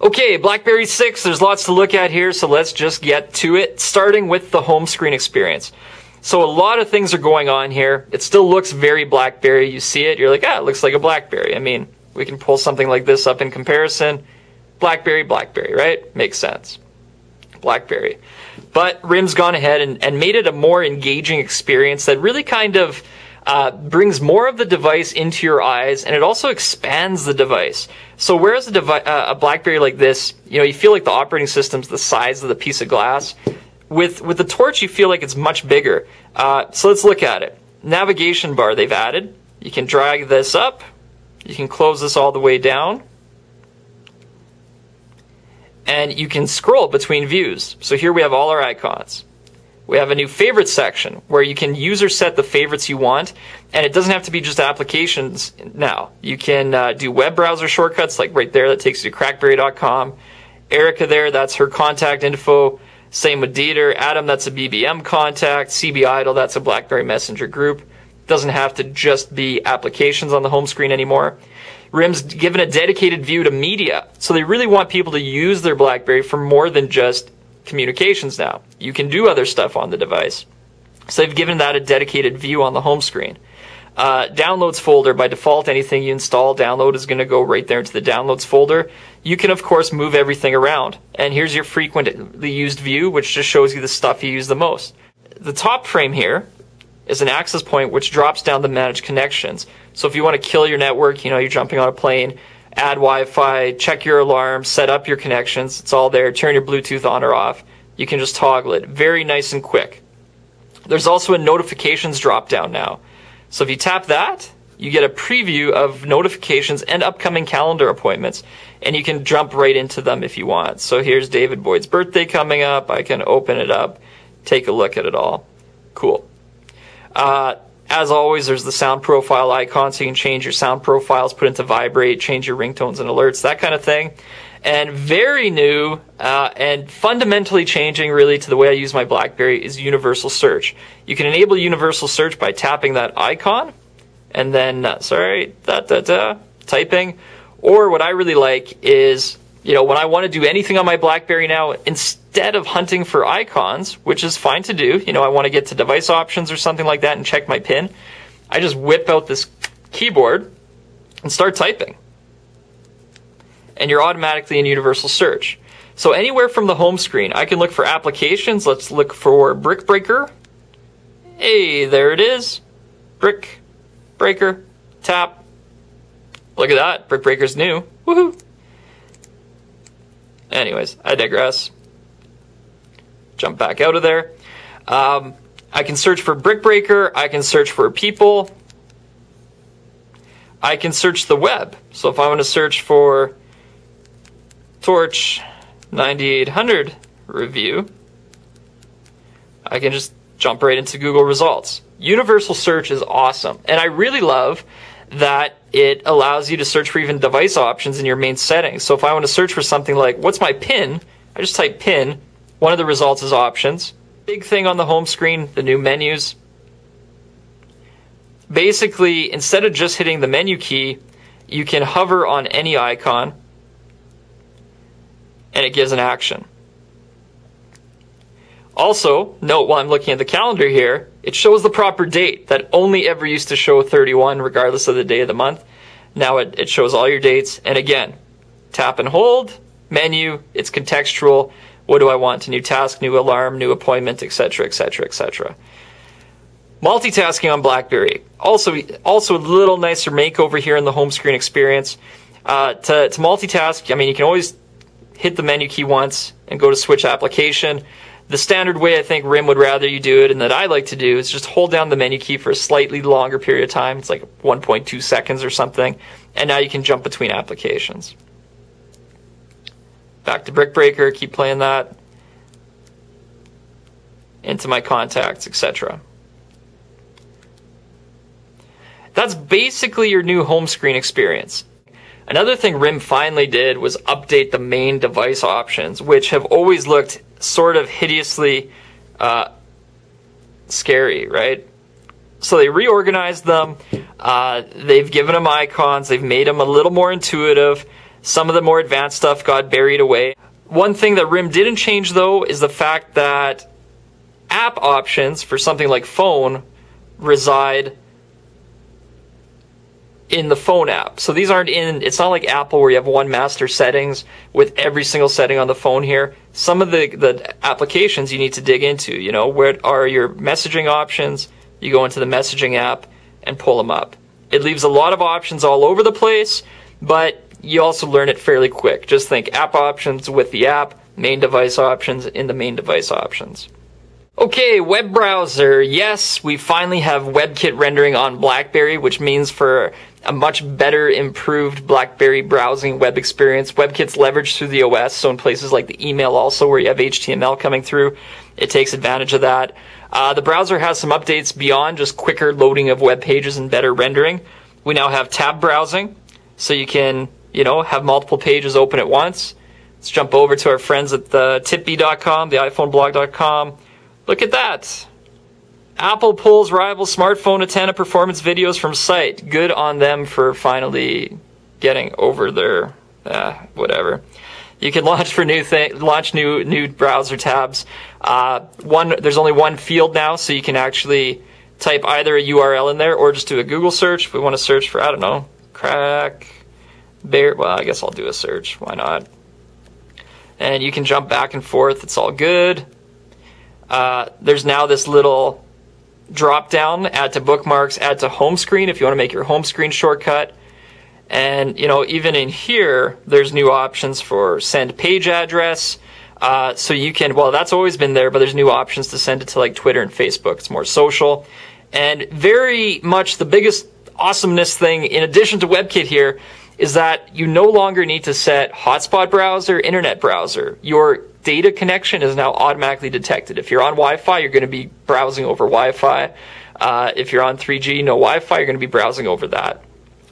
Okay, BlackBerry 6, there's lots to look at here, so let's just get to it, starting with the home screen experience. So a lot of things are going on here. It still looks very BlackBerry. You see it, you're like, ah, it looks like a BlackBerry. I mean, we can pull something like this up in comparison. BlackBerry, BlackBerry, right? Makes sense. BlackBerry. But RIM's gone ahead and made it a more engaging experience that really kind of brings more of the device into your eyes, and it also expands the device. So whereas a BlackBerry like this, you feel like the operating system's the size of the piece of glass. With the Torch, you feel like it's much bigger. So let's look at it. Navigation bar they've added. You can drag this up. You can close this all the way down. And you can scroll between views. So here we have all our icons. We have a new favorites section where you can user set the favorites you want, and it doesn't have to be just applications now. You can do web browser shortcuts, like right there, that takes you to crackberry.com. Erica there, that's her contact info. Same with Dieter. Adam, that's a BBM contact. CB Idle, that's a BlackBerry Messenger group. Doesn't have to just be applications on the home screen anymore. RIM's given a dedicated view to media, so they really want people to use their BlackBerry for more than just communications now. You can do other stuff on the device. So they've given that a dedicated view on the home screen. Downloads folder, by default, anything you install, download is going to go right there into the downloads folder. You can, of course, move everything around. And here's your frequently used view, which just shows you the stuff you use the most. The top frame here is an access point which drops down to manage connections. So if you want to kill your network, you're jumping on a plane, add Wi-Fi, check your alarm, set up your connections, it's all there. Turn your Bluetooth on or off. You can just toggle it. Very nice and quick. There's also a notifications drop down now. So if you tap that, you get a preview of notifications and upcoming calendar appointments, and you can jump right into them if you want. So here's David Boyd's birthday coming up. I can open it up, take a look at it all. Cool. As always, there's the sound profile icon, so you can change your sound profiles, put into vibrate, change your ringtones and alerts, that kind of thing. And very new and fundamentally changing really to the way I use my BlackBerry is universal search. You can enable universal search by tapping that icon and then, typing. Or what I really like is, when I want to do anything on my BlackBerry now, instead of hunting for icons, which is fine to do, I want to get to device options or something like that and check my PIN, I just whip out this keyboard and start typing. And you're automatically in universal search. So anywhere from the home screen, I can look for applications. Let's look for Brick Breaker. Hey, there it is. Brick Breaker. Tap. Look at that. Brick Breaker's new. Woohoo! Anyways, I digress. Jump back out of there. I can search for Brick Breaker. I can search for people. I can search the web. So if I want to search for Torch 9800 review, I can just jump right into Google results. Universal search is awesome, and I really love that it allows you to search for even device options in your main settings. So if I want to search for something like, what's my PIN? I just type PIN. One of the results is options. Big thing on the home screen, the new menus. Basically, instead of just hitting the menu key, you can hover on any icon and it gives an action. Also, note while I'm looking at the calendar here, it shows the proper date that only ever used to show 31 regardless of the day of the month. Now it shows all your dates, and again, tap and hold, menu, it's contextual. What do I want? A new task, new alarm, new appointment, etc., etc., etc. Multitasking on BlackBerry. Also a little nicer makeover here in the home screen experience. To multitask, you can always hit the menu key once and go to switch application. The standard way I think RIM would rather you do it, and that I like to do, is just hold down the menu key for a slightly longer period of time. It's like 1.2 seconds or something, and now you can jump between applications. Back to Brick Breaker, keep playing that. Into my contacts, etc. That's basically your new home screen experience. Another thing RIM finally did was update the main device options, which have always looked sort of hideously scary, right? So they reorganized them, they've given them icons, they've made them a little more intuitive, Some of the more advanced stuff got buried away. One thing that RIM didn't change, though, is the fact that app options for something like phone reside in the phone app. So these aren't in, it's not like Apple where you have one master settings with every single setting on the phone here. Some of the applications you need to dig into, you know, where are your messaging options? You go into the messaging app and pull them up. It leaves a lot of options all over the place, but you also learn it fairly quick. Just think app options with the app, main device options in the main device options. Okay, web browser. Yes, we finally have WebKit rendering on BlackBerry, which means for a much better improved BlackBerry browsing web experience. WebKit's leveraged through the OS, so in places like the email also where you have HTML coming through, it takes advantage of that. The browser has some updates beyond just quicker loading of web pages and better rendering. We now have tab browsing, so you can, you know, have multiple pages open at once. Let's jump over to our friends at the tipbee.com, the iPhoneblog.com. Look at that. Apple pulls rival smartphone antenna performance videos from site. Good on them for finally getting over their whatever. You can launch for new browser tabs. There's only one field now, so you can actually type either a URL in there or just do a Google search. If we want to search for, I don't know, CrackBerry. Well, I guess I'll do a search. Why not? And you can jump back and forth. It's all good. There's now this little drop down, add to bookmarks, add to home screen if you want to make your home screen shortcut. And, you know, even in here, there's new options for send page address. So you can, well, that's always been there, but there's new options to send it to like Twitter and Facebook. It's more social. And very much the biggest awesomeness thing, in addition to WebKit here, is that you no longer need to set hotspot browser, internet browser. Your data connection is now automatically detected. If you're on Wi-Fi, you're going to be browsing over Wi-Fi. If you're on 3G, no Wi-Fi, you're going to be browsing over that.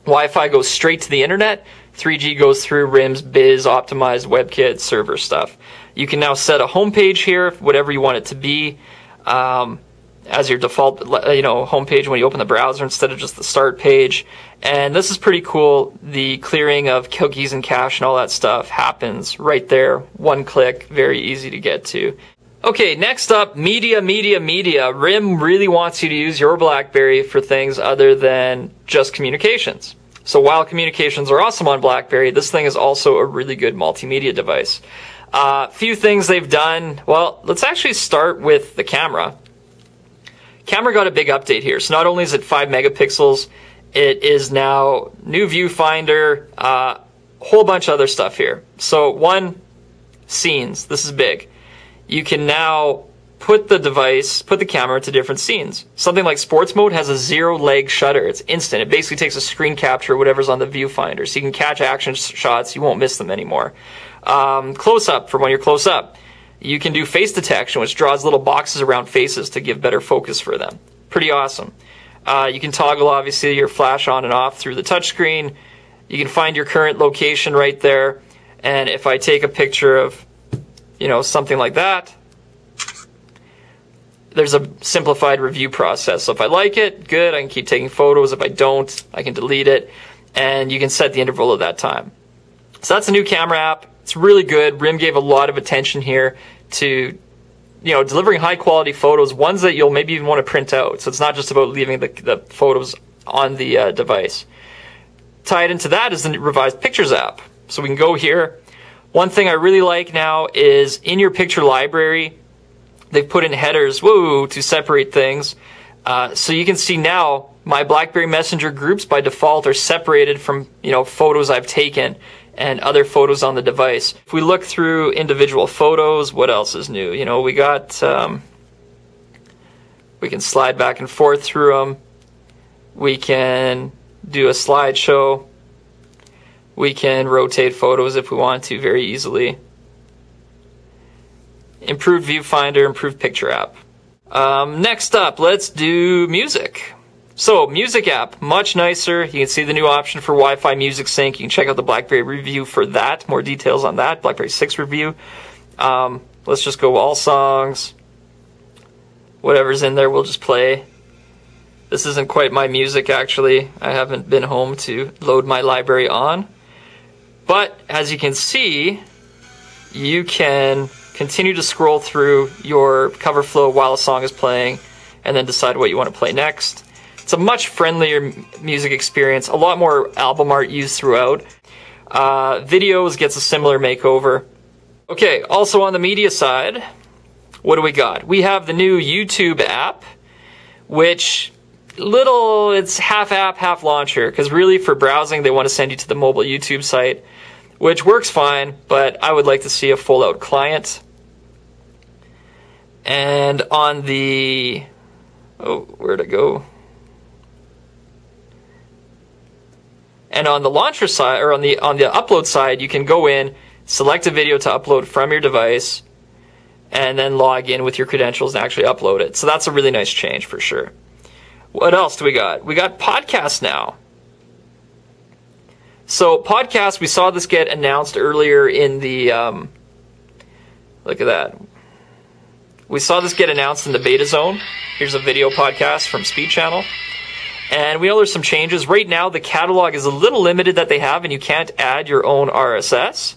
Wi-Fi goes straight to the internet. 3G goes through RIM's biz optimized WebKit server stuff. You can now set a home page here, whatever you want it to be, as your default, you know, home page when you open the browser instead of just the start page. And this is pretty cool. The clearing of cookies and cache and all that stuff happens right there. One click, very easy to get to. Okay, next up, media. RIM really wants you to use your BlackBerry for things other than just communications. So while communications are awesome on BlackBerry, this thing is also a really good multimedia device. Few things they've done. Well, let's actually start with the camera. Camera got a big update here. So not only is it 5 megapixels, it is now new viewfinder, whole bunch of other stuff here. So one, scenes. This is big. You can now put the camera to different scenes. Something like sports mode has a 0 lag shutter. It's instant. It basically takes a screen capture of whatever's on the viewfinder. So you can catch action shots. You won't miss them anymore. Close up for when you're close up. You can do face detection, which draws little boxes around faces to give better focus for them. Pretty awesome. You can toggle, obviously, your flash on and off through the touchscreen. You can find your current location right there. And if I take a picture of, you know, something like that, there's a simplified review process. So if I like it, good, I can keep taking photos. If I don't, I can delete it. And you can set the interval of that time. So that's a new camera app. It's really good. RIM gave a lot of attention here to, you know, delivering high quality photos, ones that you'll maybe even want to print out. So it's not just about leaving the photos on the device. Tied into that is the revised Pictures app. So we can go here. One thing I really like now is in your picture library, they've put in headers, to separate things. So you can see now my BlackBerry Messenger groups by default are separated from, you know, photos I've taken and other photos on the device. If we look through individual photos, what else is new? You know, we got, we can slide back and forth through them. We can do a slideshow. We can rotate photos if we want to very easily. Improved viewfinder, improved picture app. Next up, let's do music. So, music app, much nicer. You can see the new option for Wi-Fi music sync. You can check out the BlackBerry review for that. More details on that. BlackBerry 6 review. Let's just go all songs. Whatever's in there, we'll just play. This isn't quite my music, actually. I haven't been home to load my library on. But as you can see, you can continue to scroll through your cover flow while a song is playing and then decide what you want to play next. It's a much friendlier music experience, a lot more album art used throughout. Videos gets a similar makeover. Okay, also on the media side, what do we got? We have the new YouTube app, which it's half app, half launcher, because really for browsing they want to send you to the mobile YouTube site, which works fine, but I would like to see a full out client. And on the, where'd it go? And on the launcher side, or on the upload side, you can go in, select a video to upload from your device, and then log in with your credentials and actually upload it. So that's a really nice change for sure. What else do we got? We got podcasts now. So podcasts, we saw this get announced earlier in the, look at that. We saw this get announced in the beta zone. Here's a video podcast from Speed Channel. And we know there's some changes. Right now, the catalog is a little limited that they have, and you can't add your own RSS.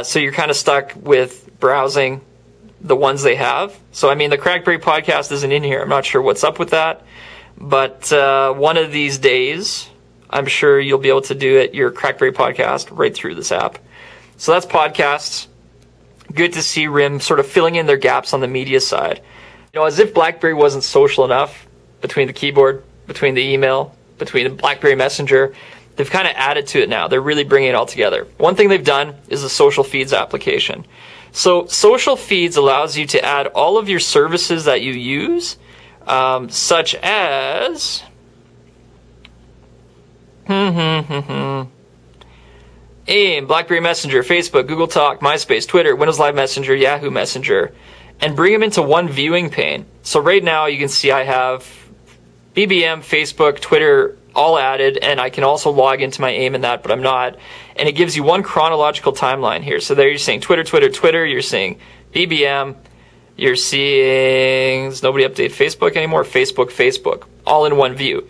So you're kind of stuck with browsing the ones they have. So, I mean, the CrackBerry podcast isn't in here. I'm not sure what's up with that. But one of these days, I'm sure you'll be able to do it, your CrackBerry podcast right through this app. So that's podcasts. Good to see RIM sort of filling in their gaps on the media side. You know, as if BlackBerry wasn't social enough between the keyboard, between the email, between the BlackBerry Messenger. They've kind of added to it now. They're really bringing it all together. One thing they've done is the social feeds application. So social feeds allows you to add all of your services that you use, such as AIM, BlackBerry Messenger, Facebook, Google Talk, MySpace, Twitter, Windows Live Messenger, Yahoo Messenger, and bring them into one viewing pane. So right now you can see I have BBM, Facebook, Twitter, all added, and I can also log into my AIM in that, but I'm not. And it gives you one chronological timeline here. So there you're seeing Twitter, Twitter, Twitter, you're seeing BBM, you're seeing, does nobody update Facebook anymore? Facebook, Facebook, all in one view.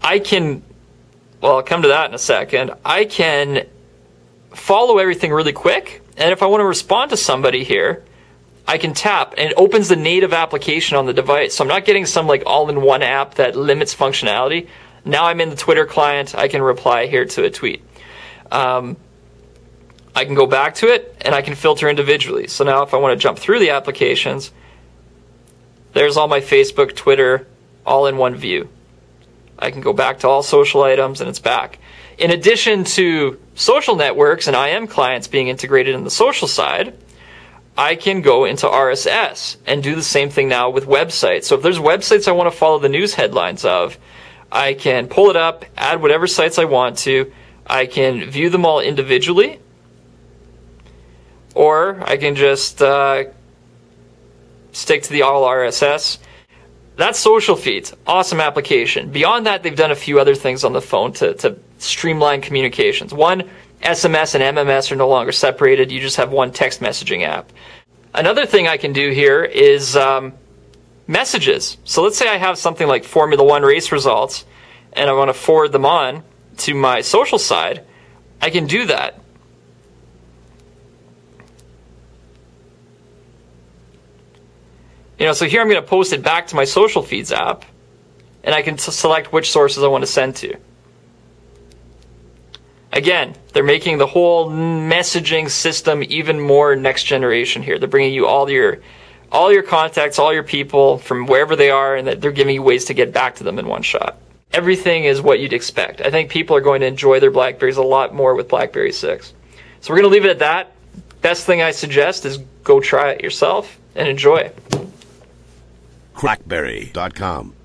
I can, well, I'll come to that in a second. I can follow everything really quick, and if I want to respond to somebody here, I can tap, and it opens the native application on the device. So I'm not getting some like all-in-one app that limits functionality. Now I'm in the Twitter client. I can reply here to a tweet. I can go back to it, and I can filter individually. So now if I want to jump through the applications, there's all my Facebook, Twitter, all in one view. I can go back to all social items, and it's back. In addition to social networks and IM clients being integrated in the social side, I can go into RSS and do the same thing now with websites. So if there's websites I want to follow the news headlines of, I can pull it up, add whatever sites I want to. I can view them all individually, or I can just stick to the all RSS. That's social feeds. Awesome application. Beyond that, they've done a few other things on the phone to streamline communications. One, SMS and MMS are no longer separated. You just have one text messaging app. Another thing I can do here is messages. So let's say I have something like Formula One race results, and I want to forward them on to my social side. I can do that. You know, so here I'm going to post it back to my social feeds app, and I can select which sources I want to send to. Again, they're making the whole messaging system even more next generation here. They're bringing you all your contacts, all your people from wherever they are, and they're giving you ways to get back to them in one shot. Everything is what you'd expect. I think people are going to enjoy their BlackBerries a lot more with BlackBerry 6. So we're going to leave it at that. Best thing I suggest is go try it yourself and enjoy. CrackBerry.com